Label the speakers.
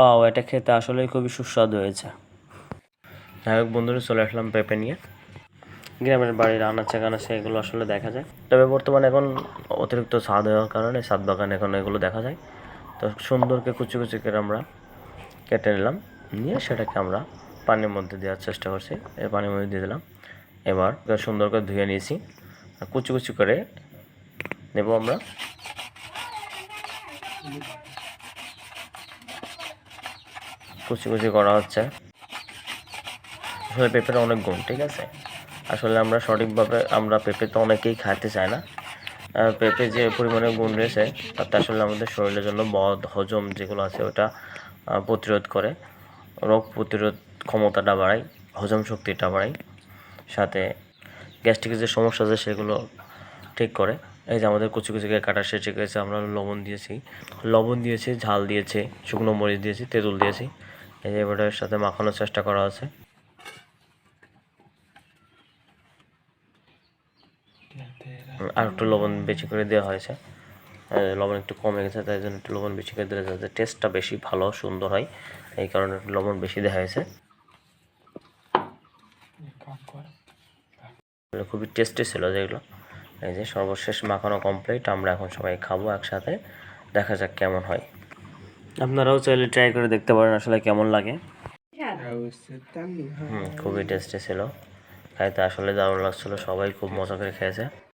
Speaker 1: Wow, এটা খেতে আসলেই খুবই সুস্বাদু হয়েছে। যাই হোক বন্ধুরা, চলে আসলাম পেঁপে নিয়ে। গ্রামের বাড়ির আনাচে কানাচে এগুলো আসলে দেখা যায়, তবে বর্তমানে এখন অতিরিক্ত ছাদ হওয়ার কারণে ছাদ বাগানে এখন এগুলো দেখা যায়। তো সুন্দরকে কুচি কুচি করে আমরা কেটে নিলাম, নিয়ে সেটাকে আমরা পানির মধ্যে দেওয়ার চেষ্টা করছি। এই পানির মধ্যে দিয়ে দিলাম। এবার সুন্দর করে ধুয়ে নিয়েছি, কুচি কুচি করে নেব আমরা। কুচি কুচি করা হচ্ছে। আসলে পেঁপের অনেক গুণ, ঠিক আছে। আসলে আমরা সঠিকভাবে পেঁপে তো অনেকেই খাইতে চায় না। পেঁপে যে পরিমাণে গুণ রয়েছে তাতে আসলে আমাদের শরীরের জন্য বদ হজম যেগুলো আছে ওটা প্রতিরোধ করে, রোগ প্রতিরোধ ক্ষমতাটা বাড়ায়, হজম শক্তিটা বাড়ায়, সাথে গ্যাস্ট্রিকের যে সমস্যা আছে সেগুলো ঠিক করে। এই যে আমাদের কুচি কুচি করে কাটা শেষ হয়ে গেছে, আমরা লবণ দিয়েছি, ঝাল দিয়েছি, শুকনো মরিচ দিয়েছি, তেঁতুল দিয়েছি। এই যে এবারের সাথে মাখানোর চেষ্টা করা আছে। আর একটু লবণ বেশি করে দেওয়া হয়েছে, লবণ একটু কমে গেছে, তাই জন্য একটু লবণ বেশি করে দিলে যাতে টেস্টটা বেশি ভালো সুন্দর হয়, এই কারণে একটু লবণ বেশি দেওয়া হয়েছে। খুবই টেস্টি ছিল যেগুলো। এই যে সর্বশেষ মাখানো কমপ্লিট, আমরা এখন সবাই খাবো একসাথে, দেখা যাক কেমন হয়। আপনারাও চাইলে ট্রাই করে দেখতে পারেন আসলে কেমন লাগে। খুবই টেস্টি ছিল, খাইতে আসলে দারুণ লাগছিল, সবাই খুব মজা করে খেয়েছে।